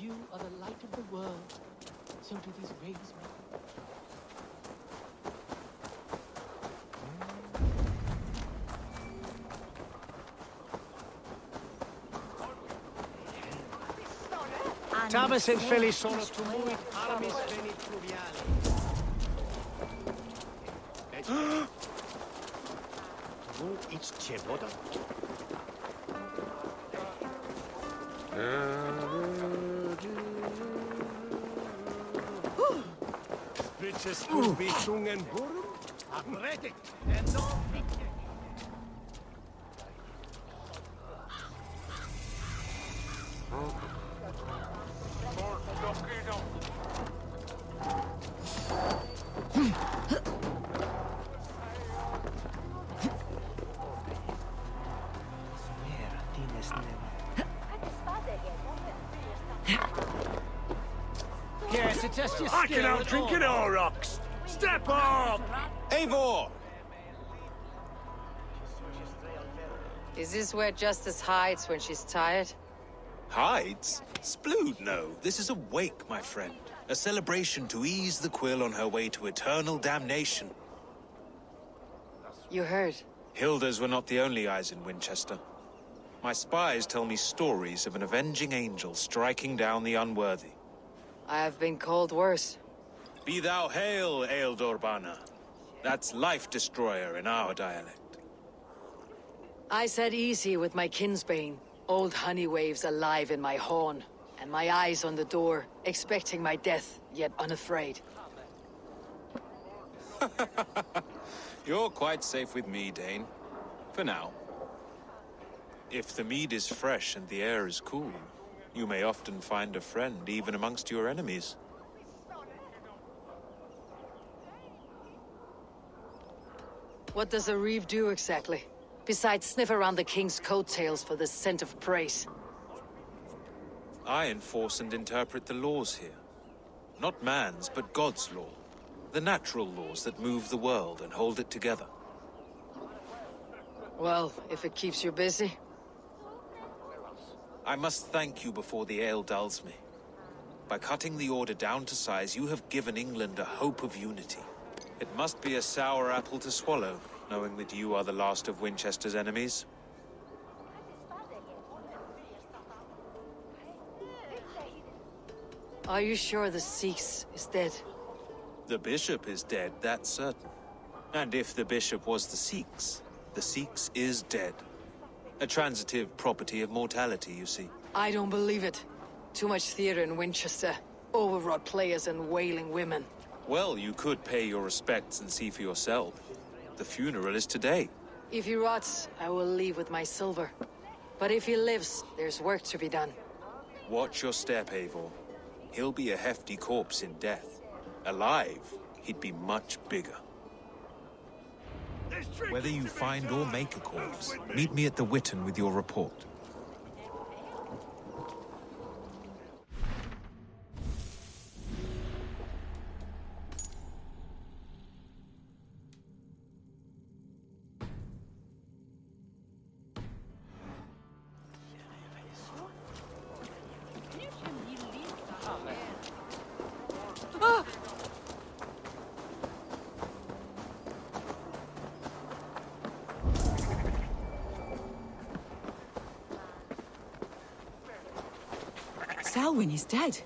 You are the light of the world. So do these rays make. Tabas in Philly sono tumuit aramis venit fluviali. It's Cheboda. Bitches could be sungen burum, athletic, and no picnic. I can out-drink it all, rocks! Step up! Eivor! Is this where Justice hides when she's tired? Hides? Splood, no. This is a wake, my friend. A celebration to ease the quill on her way to eternal damnation. You heard. Hilda's were not the only eyes in Winchester. My spies tell me stories of an avenging angel striking down the unworthy. I have been called worse. Be thou hail, Eildorbana. That's Life Destroyer in our dialect. I said easy with my kinsbane. Old honey waves alive in my horn, and my eyes on the door, expecting my death, yet unafraid. You're quite safe with me, Dane. For now. If the mead is fresh and the air is cool, you may often find a friend even amongst your enemies. What does a reeve do exactly? Besides sniff around the king's coattails for the scent of praise. I enforce and interpret the laws here. Not man's, but God's law. The natural laws that move the world and hold it together. Well, if it keeps you busy. I must thank you before the ale dulls me. By cutting the order down to size, you have given England a hope of unity. It must be a sour apple to swallow, knowing that you are the last of Winchester's enemies. Are you sure the Seax is dead? The bishop is dead, that's certain. And if the bishop was the Seax is dead. A transitive property of mortality, you see. I don't believe it. Too much theater in Winchester. Overwrought players and wailing women. Well, you could pay your respects and see for yourself. The funeral is today. If he rots, I will leave with my silver. But if he lives, there's work to be done. Watch your step, Eivor. He'll be a hefty corpse in death. Alive, he'd be much bigger. Whether you find or make a corpse, meet me at the Witten with your report. Selwyn is dead.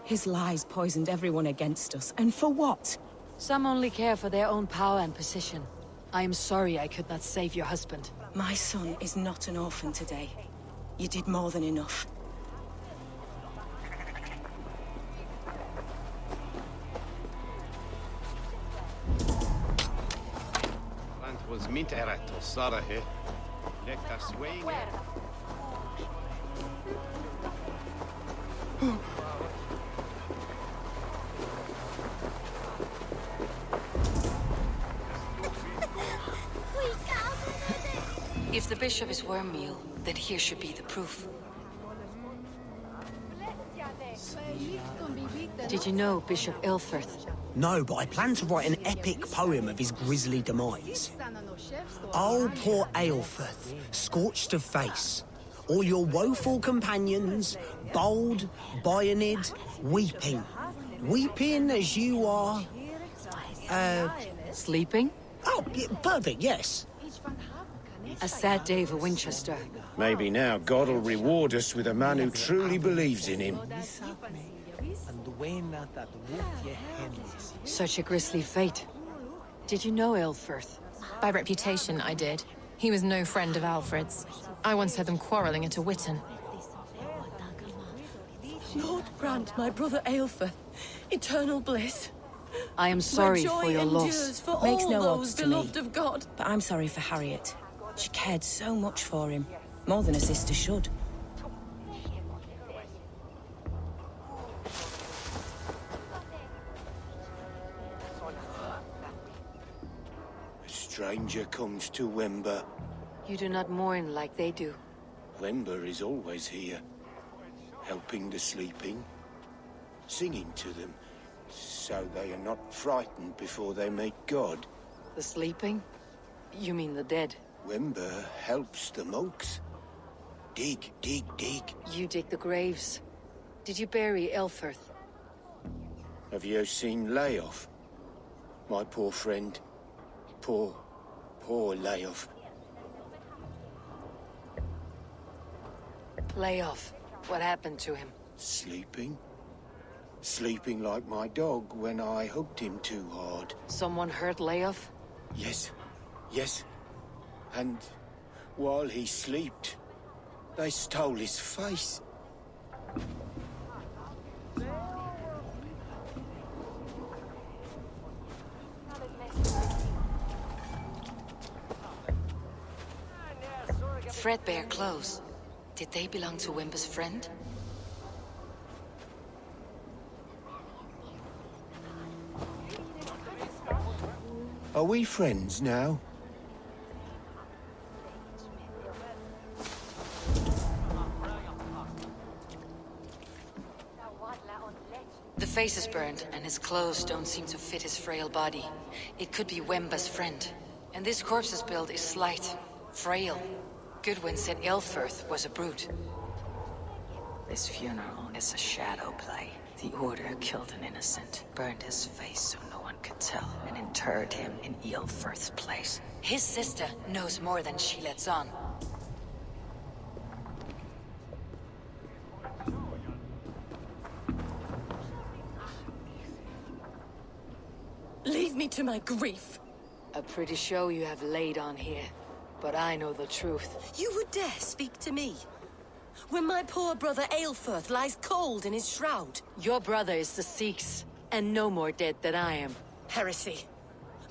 His lies poisoned everyone against us, and for what? Some only care for their own power and position. I am sorry I could not save your husband. My son is not an orphan today. You did more than enough. Was mint erat to Sarahe. Let us sway. If the bishop is wormmeal, then here should be the proof. Did you know Bishop Ilfrith? No, but I plan to write an epic poem of his grisly demise. Oh, poor Aelfrith, scorched of face. all your woeful companions, bold, Bionid, weeping. Weeping as you are... Sleeping? Oh, perfect, yes. A sad day for Winchester. Maybe now God will reward us with a man who truly believes in him. Such a grisly fate. Did you know Aelfirth? By reputation, I did. He was no friend of Alfred's. I once heard them quarrelling at a Witten. Lord grant my brother Aelfir eternal bliss. I am sorry for your loss. For Makes all no those odds to me. beloved of God. But I'm sorry for Harriet. She cared so much for him. More than a sister should. A stranger comes to Wember. You do not mourn like they do. Wember is always here, helping the sleeping, singing to them, so they are not frightened before they meet God. The sleeping? You mean the dead? Wember helps the monks. Dig, dig, dig. You dig the graves. Did you bury Aelfirth? Have you seen Layoff? My poor friend. Poor Layoff. Lay off. What happened to him? Sleeping? Sleeping like my dog when I hugged him too hard. Someone hurt Layoff? Yes. And while he slept, they stole his face. Threadbare clothes. Did they belong to Wember's friend? Are we friends now? The face is burned, and his clothes don't seem to fit his frail body. It could be Wember's friend. And this corpse's build is slight, frail. Goodwin said Aelfirth was a brute. This funeral is a shadow play. The Order killed an innocent, burned his face so no one could tell, and interred him in Aelfirth's place. His sister knows more than she lets on. Leave me to my grief. A pretty show you have laid on here. But I know the truth. You would dare speak to me? When my poor brother Aelfirth lies cold in his shroud. Your brother is the Seax, and no more dead than I am. Heresy.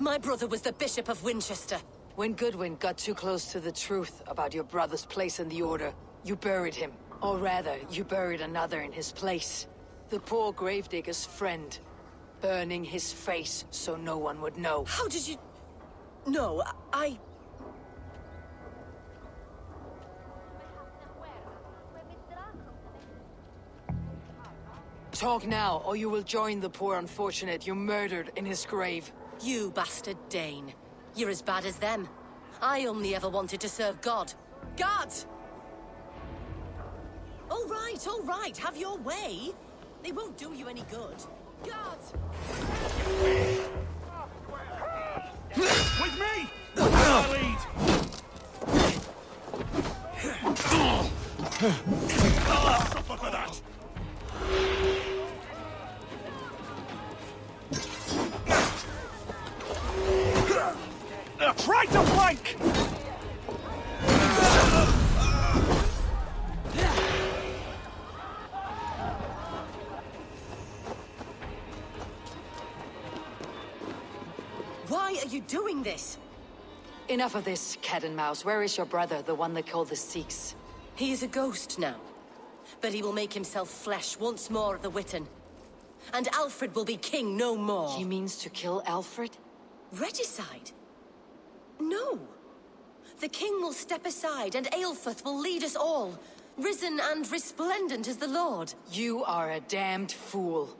My brother was the Bishop of Winchester. When Goodwin got too close to the truth about your brother's place in the Order, you buried him. Or rather, you buried another in his place. The poor gravedigger's friend. Burning his face so no one would know. How did you... No, I... Talk now, or you will join the poor unfortunate you murdered in his grave. You bastard Dane. You're as bad as them. I only ever wanted to serve God. Guards! All right, have your way. They won't do you any good. Guards! With me! I'll lead! Suffer for that! Try to flank! Why are you doing this? Enough of this, cat and mouse. Where is your brother, the one they call the Seax? He is a ghost now. But he will make himself flesh once more at the Witten. And Alfred will be king no more. He means to kill Alfred? Regicide? No. The king will step aside and Aelfirth will lead us all. Risen and resplendent as the Lord. You are a damned fool.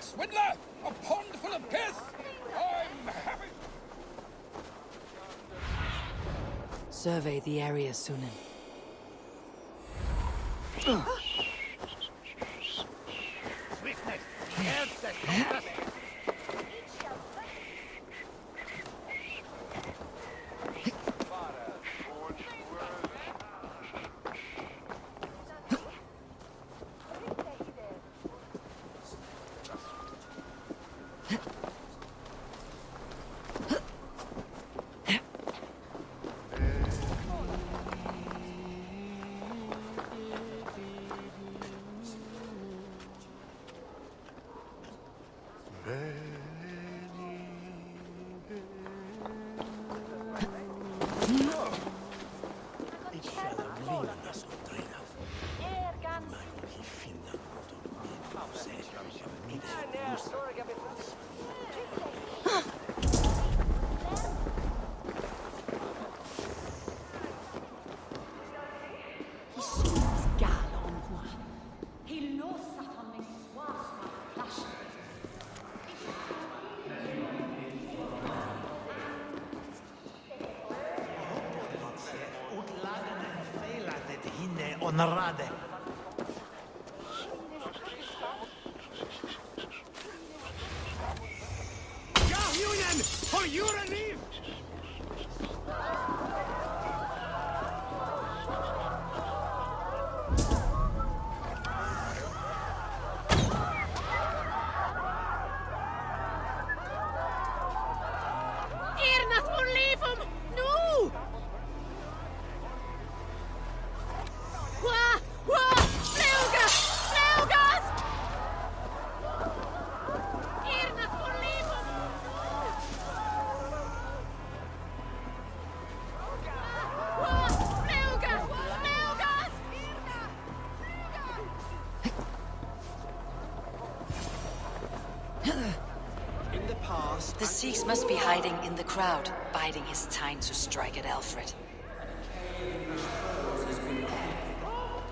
swindler! A pond full of piss! I'm happy. Survey the area, Sýnin. Swiftness! Help that compass! Onorade. Ja, Union! For your relief! The Seax must be hiding in the crowd, biding his time to strike at Alfred.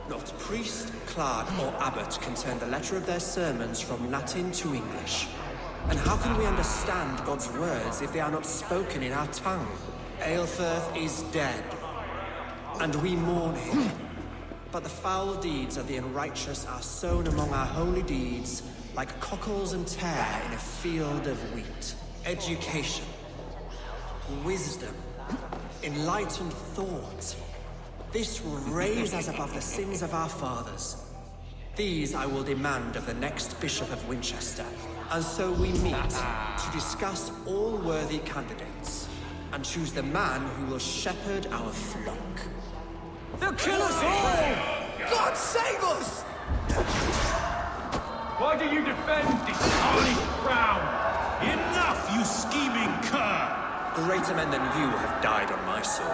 Not priest, clerk, or abbot can turn the letter of their sermons from Latin to English. And how can we understand God's words if they are not spoken in our tongue? Eilfirth is dead, and we mourn him. But the foul deeds of the unrighteous are sown among our holy deeds, like cockles and tare in a field of wheat. Education, wisdom, enlightened thought. This will raise us above the sins of our fathers. These I will demand of the next Bishop of Winchester. And so we meet to discuss all worthy candidates and choose the man who will shepherd our flock. They'll kill us all! God save us! Why do you defend this holy crown? Enough, you scheming cur! Greater men than you have died on my sword.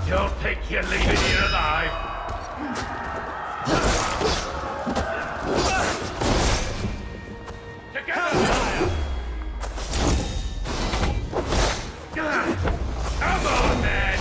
Don't think you're leaving here alive. Together! Come on, man!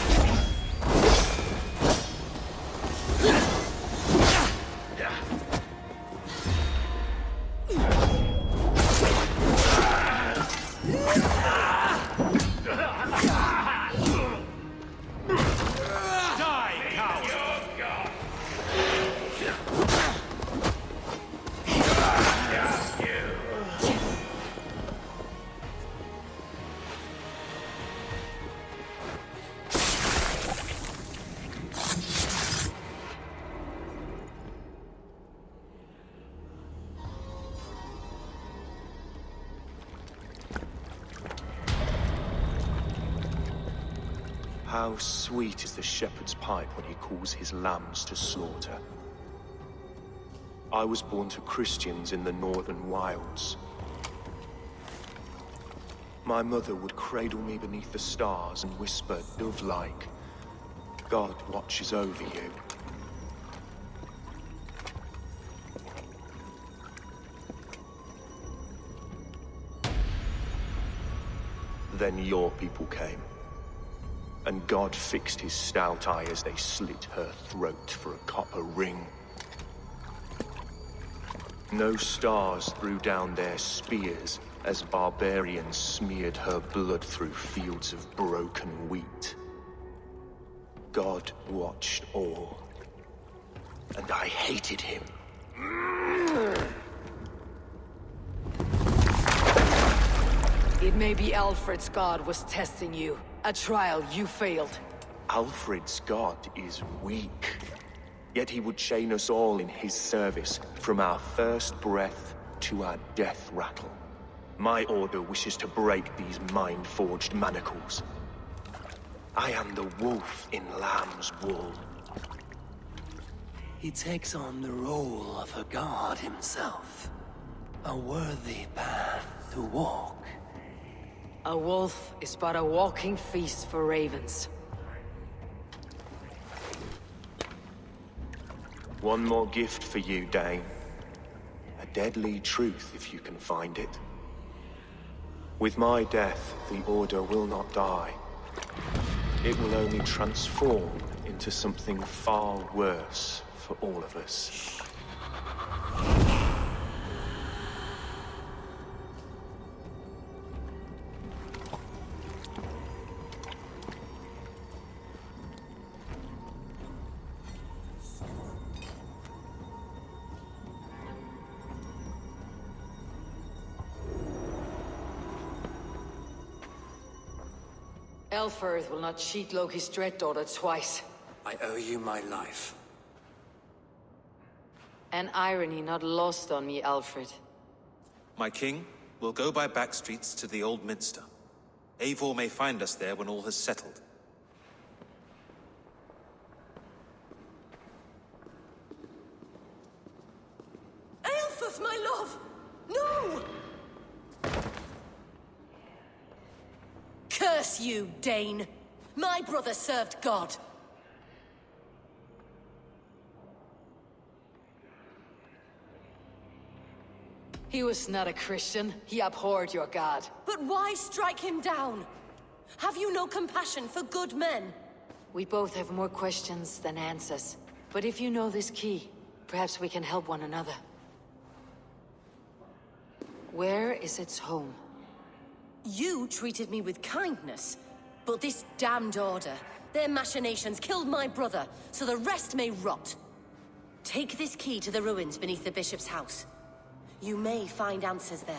How sweet is the shepherd's pipe when he calls his lambs to slaughter. I was born to Christians in the northern wilds. My mother would cradle me beneath the stars and whisper, dove-like, God watches over you. Then your people came. And God fixed his stout eye as they slit her throat for a copper ring. No stars threw down their spears as barbarians smeared her blood through fields of broken wheat. God watched all, and I hated him. It may be Alfred's god was testing you. A trial you failed. Alfred's god is weak. Yet he would chain us all in his service, from our first breath to our death rattle. My order wishes to break these mind-forged manacles. I am the wolf in lamb's wool. He takes on the role of a god himself. A worthy path to walk. A wolf is but a walking feast for ravens. One more gift for you, Dane. A deadly truth, if you can find it. With my death, the Order will not die. It will only transform into something far worse for all of us. Eivor will not cheat Loki's dread daughter twice. I owe you my life. An irony not lost on me, Alfred. My king, we'll go by back streets to the Old Minster. Eivor may find us there when all has settled. Aelfus, my love! No! Curse you, Dane! My brother served God. He was not a Christian. He abhorred your god. But why strike him down? Have you no compassion for good men? We both have more questions than answers. But if you know this key, perhaps we can help one another. Where is its home? You treated me with kindness, but this damned Order, their machinations killed my brother, so the rest may rot. Take this key to the ruins beneath the bishop's house. You may find answers there.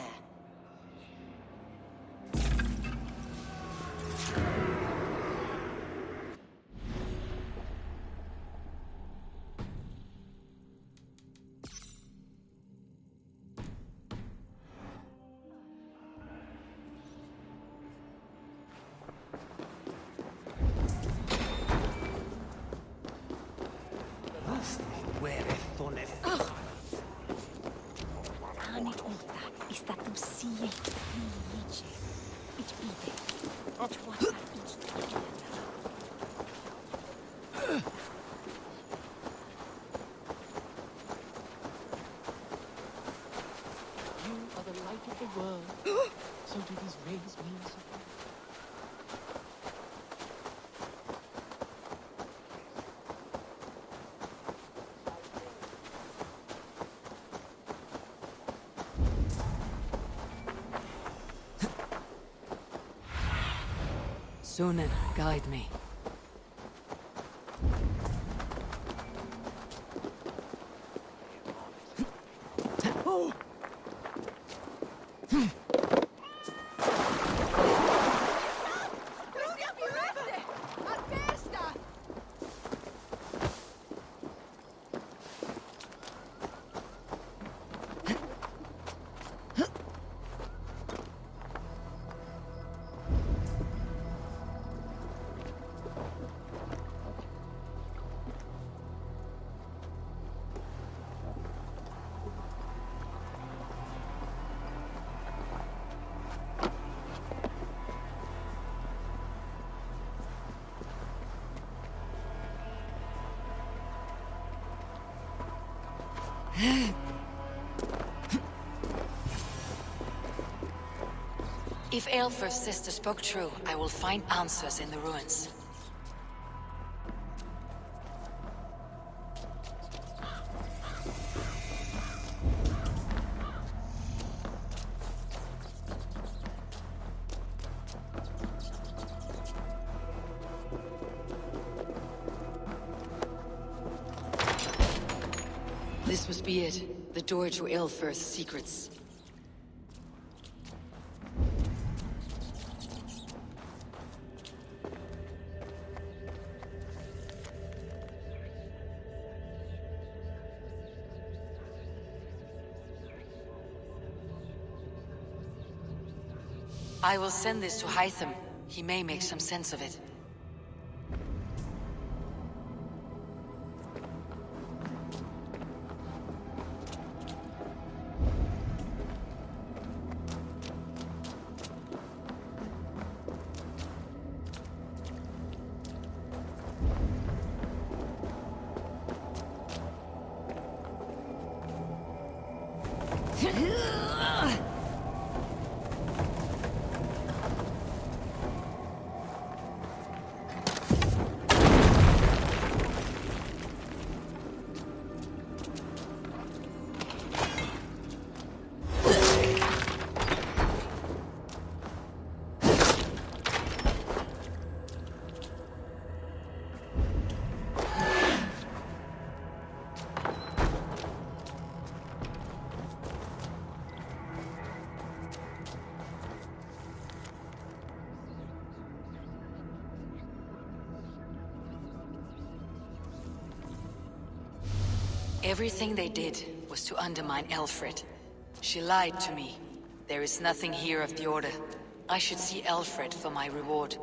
So do these rays mean something? Sýnin, guide me. If Eilfur's sister spoke true, I will find answers in the ruins. This must be it. The door to Eilfur's secrets. I will send this to Hytham. He may make some sense of it. Everything they did was to undermine Elfred. She lied to me. There is nothing here of the Order. I should see Elfred for my reward.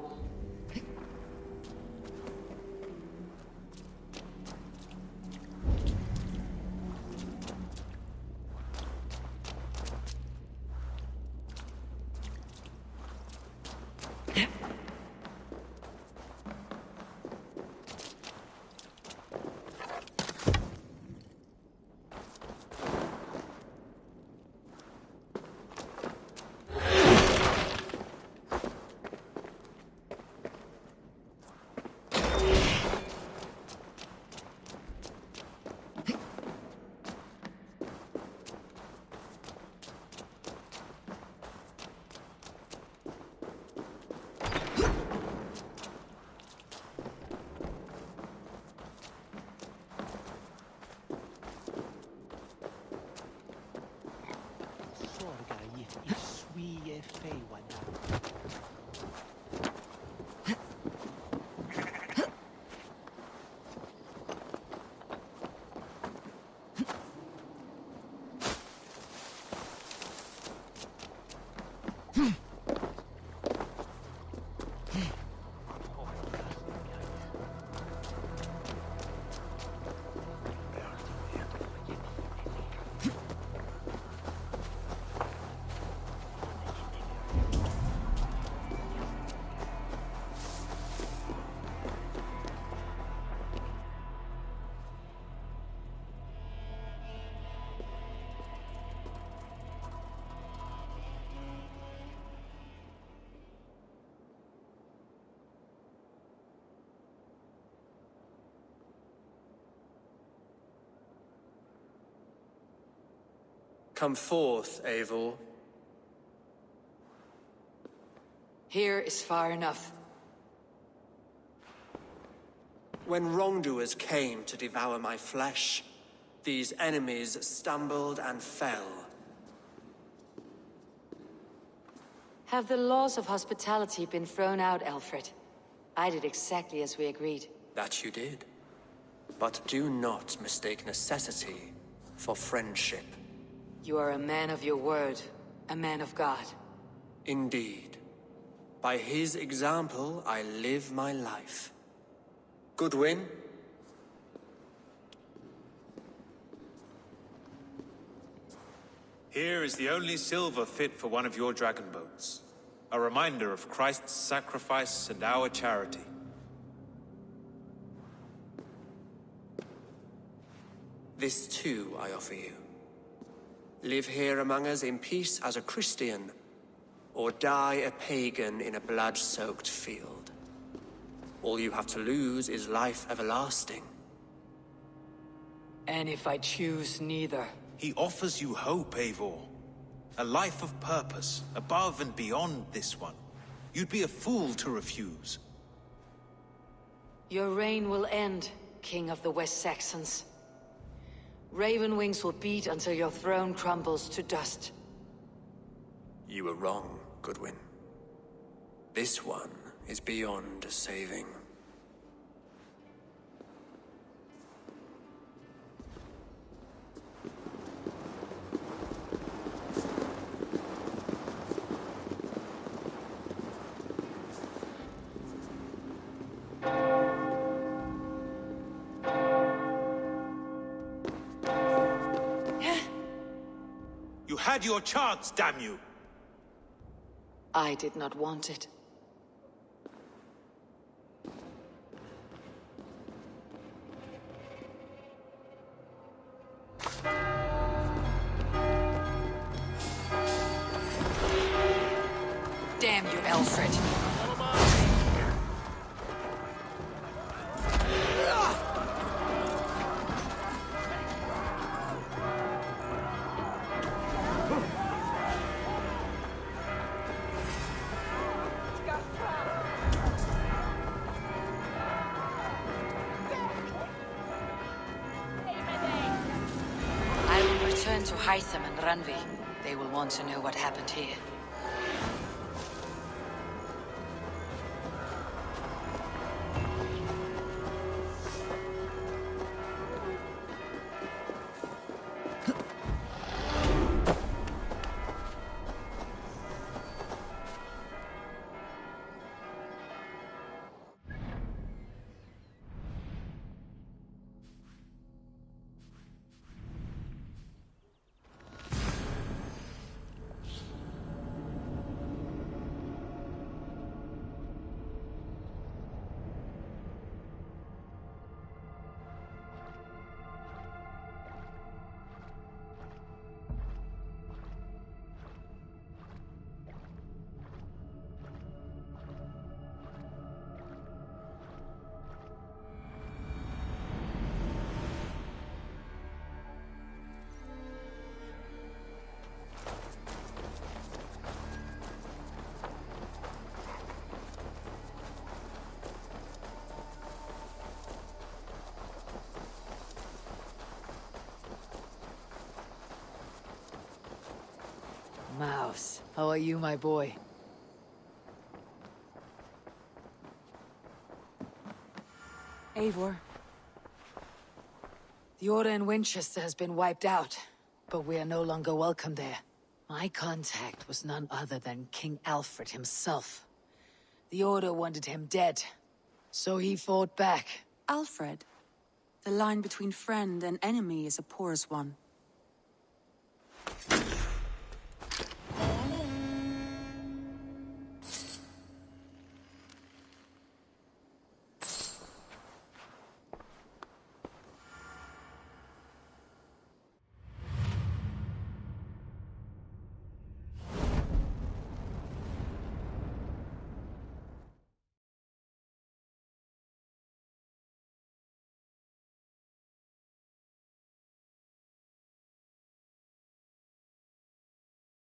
Come forth, Eivor. Here is far enough. When wrongdoers came to devour my flesh, these enemies stumbled and fell. Have the laws of hospitality been thrown out, Alfred? I did exactly as we agreed. That you did. But do not mistake necessity for friendship. You are a man of your word, a man of God. Indeed. By his example, I live my life. Goodwin? Here is the only silver fit for one of your dragon boats. A reminder of Christ's sacrifice and our charity. This too I offer you. Live here among us in peace as a Christian, or die a pagan in a blood-soaked field. All you have to lose is life everlasting. And if I choose neither? He offers you hope, Eivor. A life of purpose, above and beyond this one. You'd be a fool to refuse. Your reign will end, King of the West Saxons. Raven wings will beat until your throne crumbles to dust. You were wrong, Goodwin. This one is beyond saving. You had your chance, damn you! I did not want it. Damn you, Alfred. To Hytham and Randvi. They will want to know what happened here. Mouse, how are you, my boy? Eivor. The Order in Winchester has been wiped out, but we are no longer welcome there. My contact was none other than King Alfred himself. The Order wanted him dead, so he fought back. Alfred. The line between friend and enemy is a porous one.